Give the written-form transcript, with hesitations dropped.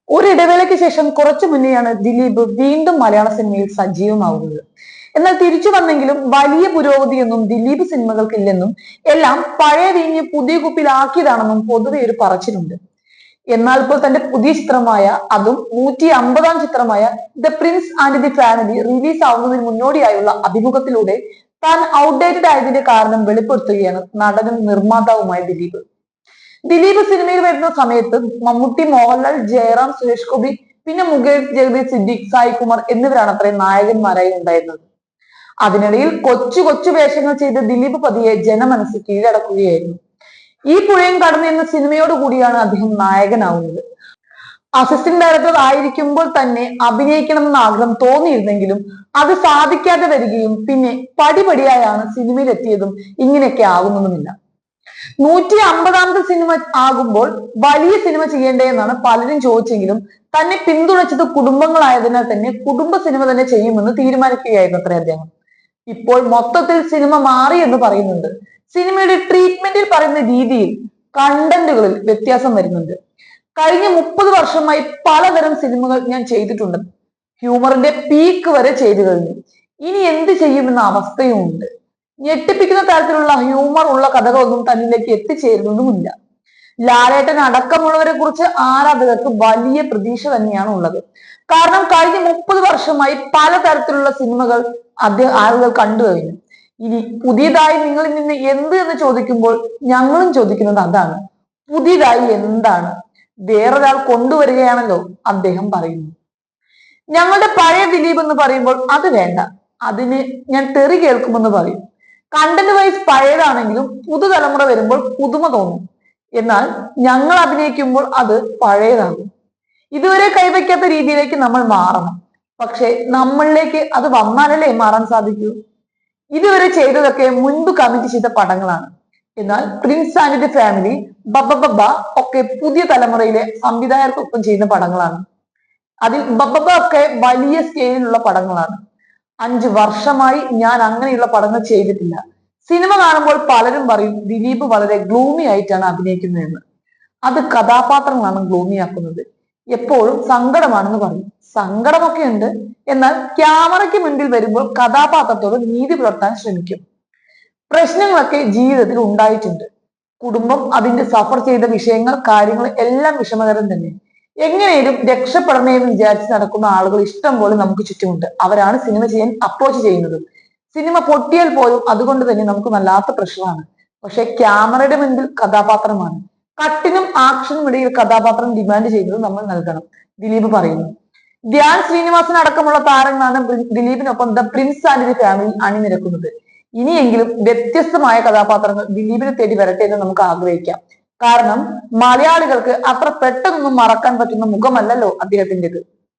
ഒരിടവേളയ്ക്ക് ശേഷം കുറച്ചു മുന്നെയാണ് ദിലീപ് വീണ്ടും മലയാള സിനിമയിൽ സജീവമാവുന്നത്. എന്നാൽ തിരിച്ചു വന്നെങ്കിലും വലിയ പുരോഗതിയൊന്നും ദിലീപ് സിനിമകൾക്കില്ലെന്നും എല്ലാം പഴയ വീഞ്ഞ് പുതിയ കുപ്പിലാക്കിയതാണെന്നും പൊതുവെ ഒരു പറച്ചിലുണ്ട്. എന്നാൽ ഇപ്പോൾ തന്റെ പുതിയ ചിത്രമായ, അതും 150-ാം ചിത്രമായ the prince and the family release ആവുന്നതിന് മുന്നോടിയായുള്ള അഭിമുഖത്തിലൂടെ താൻ ഔട്ട്ഡേറ്റഡ് ആയതിന്റെ കാരണം വെളിപ്പെടുത്തുകയാണ് നടനും നിർമ്മാതാവുമായ ദിലീപ്. ദിലീപ് സിനിമയിൽ വരുന്ന സമയത്ത് മമ്മൂട്ടി, മോഹൻലാൽ, ജയറാം, സുരേഷ് ഗോപി, പിന്നെ മുകേഷ്, ജഗദീഷ്, സിദ്ദിഖ്, സായികുമാർ എന്നിവരാണ് അത്രയും നായകന്മാരായി ഉണ്ടായിരുന്നത്. അതിനിടയിൽ കൊച്ചു കൊച്ചു വേഷങ്ങൾ ചെയ്ത് ദിലീപ് പതിയെ ജനമനസ് കീഴടക്കുകയായിരുന്നു. ഈ പുഴയും കടന്ന് എന്ന സിനിമയോട് കൂടിയാണ് അദ്ദേഹം നായകനാവുന്നത്. അസിസ്റ്റന്റ് ഡയറക്ടർ ആയിരിക്കുമ്പോൾ തന്നെ അഭിനയിക്കണമെന്ന ആഗ്രഹം തോന്നിയിരുന്നെങ്കിലും അത് സാധിക്കാതെ വരികയും പിന്നെ പടിപടിയായാണ് സിനിമയിൽ എത്തിയതും ഇങ്ങനെയൊക്കെ ആകുന്നതുമില്ല. 150-ാമത്തെ സിനിമ ആകുമ്പോൾ വലിയ സിനിമ ചെയ്യേണ്ടേ എന്നാണ് പലരും ചോദിച്ചെങ്കിലും തന്നെ പിന്തുണച്ചത് കുടുംബങ്ങളായതിനാൽ തന്നെ കുടുംബ സിനിമ തന്നെ ചെയ്യുമെന്ന് തീരുമാനിക്കുകയായിരുന്നു അത്ര അദ്ദേഹം. ഇപ്പോൾ മൊത്തത്തിൽ സിനിമ മാറി എന്ന് പറയുന്നുണ്ട്. സിനിമയുടെ ട്രീറ്റ്മെന്റിൽ പറയുന്ന രീതിയിൽ, കണ്ടന്റുകളിൽ വ്യത്യാസം വരുന്നുണ്ട്. കഴിഞ്ഞ 30 വർഷമായി പലതരം സിനിമകൾ ഞാൻ ചെയ്തിട്ടുണ്ട്. ഹ്യൂമറിന്റെ പീക്ക് വരെ ചെയ്തു കഴിഞ്ഞു. ഇനി എന്ത് ചെയ്യുമെന്ന അവസ്ഥയും ഉണ്ട്. ഞെട്ടിപ്പിക്കുന്ന തരത്തിലുള്ള ഹ്യൂമർ ഉള്ള കഥകളൊന്നും തന്നിലേക്ക് എത്തിച്ചേരുന്നതുമില്ല. ലാലേട്ടൻ അടക്കമുള്ളവരെ കുറിച്ച് ആരാധകർക്ക് വലിയ പ്രതീക്ഷ തന്നെയാണ് ഉള്ളത്. കാരണം കഴിഞ്ഞ 30 വർഷമായി പലതരത്തിലുള്ള സിനിമകൾ ആളുകൾ കണ്ടു കഴിഞ്ഞു. ഇനി പുതിയതായി നിങ്ങളിൽ നിന്ന് എന്ത് എന്ന് ചോദിക്കുമ്പോൾ ഞങ്ങളും ചോദിക്കുന്നത് അതാണ്. പുതിയതായി എന്താണ്? വേറൊരാൾ കൊണ്ടുവരികയാണല്ലോ അദ്ദേഹം പറയുന്നു. ഞങ്ങളുടെ പഴയ ദിലീപ് എന്ന് പറയുമ്പോൾ അത് വേണ്ട, അതിന് ഞാൻ തെറി കേൾക്കുമെന്ന് പറയും. കണ്ടന്റ് വൈസ് പഴയതാണെങ്കിലും പുതുതലമുറ വരുമ്പോൾ പുതുമ തോന്നും. എന്നാൽ ഞങ്ങൾ അഭിനയിക്കുമ്പോൾ അത് പഴയതാകും. ഇതുവരെ കൈവയ്ക്കാത്ത രീതിയിലേക്ക് നമ്മൾ മാറണം. പക്ഷെ നമ്മളിലേക്ക് അത് വന്നാലല്ലേ മാറാൻ സാധിക്കൂ. ഇതുവരെ ചെയ്തതൊക്കെ മുൻപ് കമ്മിറ്റ് ചെയ്ത പടങ്ങളാണ്. എന്നാൽ പ്രിൻസ് ആൻഡ് ദി ഫാമിലി, ബബ്ബബ്ബ ഒക്കെ പുതിയ തലമുറയിലെ സംവിധായകർക്കൊപ്പം ചെയ്യുന്ന പടങ്ങളാണ്. അതിൽ ബബ്ബബ്ബ ഒക്കെ വലിയ സ്കെയിലുള്ള പടങ്ങളാണ്. 5 വർഷമായി ഞാൻ അങ്ങനെയുള്ള പടങ്ങൾ ചെയ്തിട്ടില്ല. സിനിമ കാണുമ്പോൾ പലരും പറയും ദിലീപ് വളരെ ഗ്ലൂമി ആയിട്ടാണ് അഭിനയിക്കുന്നതെന്ന്. അത് കഥാപാത്രങ്ങളാണ് ഗ്ലൂമി ആക്കുന്നത്. എപ്പോഴും സങ്കടമാണെന്ന് പറയും. സങ്കടമൊക്കെ ഉണ്ട്, എന്നാൽ ക്യാമറയ്ക്ക് മുൻപിൽ വരുമ്പോൾ കഥാപാത്രത്തോട് നീതി പുലർത്താൻ ശ്രമിക്കും. പ്രശ്നങ്ങളൊക്കെ ജീവിതത്തിൽ ഉണ്ടായിട്ടുണ്ട്. കുടുംബം, അതിന്റെ സഫർ ചെയ്ത വിഷയങ്ങൾ, കാര്യങ്ങൾ എല്ലാം വിഷമകരം തന്നെ. എങ്ങനെയും രക്ഷപ്പെടണേ എന്ന് വിചാരിച്ച് നടക്കുന്ന ആളുകൾ ഇഷ്ടം പോലെ നമുക്ക് ചുറ്റുമുണ്ട്. അവരാണ് സിനിമ ചെയ്യാൻ അപ്രോച്ച് ചെയ്യുന്നത്. സിനിമ പൊട്ടിയാൽ പോലും അതുകൊണ്ട് തന്നെ നമുക്ക് വല്ലാത്ത പ്രശ്നമാണ്. പക്ഷെ ക്യാമറയുടെ മുൻപിൽ കഥാപാത്രമാണ്. കട്ടിനും ആക്ഷനും ഇടയിൽ കഥാപാത്രം ഡിമാൻഡ് ചെയ്യുന്നത് നമ്മൾ നൽകണം, ദിലീപ് പറയുന്നു. ധ്യാൻ ശ്രീനിവാസൻ അടക്കമുള്ള താരങ്ങളാണ് ദിലീപിനൊപ്പം the prince and the family അണിനിരക്കുന്നത്. ഇനിയെങ്കിലും വ്യത്യസ്തമായ കഥാപാത്രങ്ങൾ ദിലീപിനെ തേടി വരട്ടെ എന്ന് നമുക്ക് ആഗ്രഹിക്കാം. കാരണം മലയാളികൾക്ക് അത്ര പെട്ടെന്നൊന്നും മറക്കാൻ പറ്റുന്ന മുഖമല്ലല്ലോ അദ്ദേഹത്തിൻ്റെത്.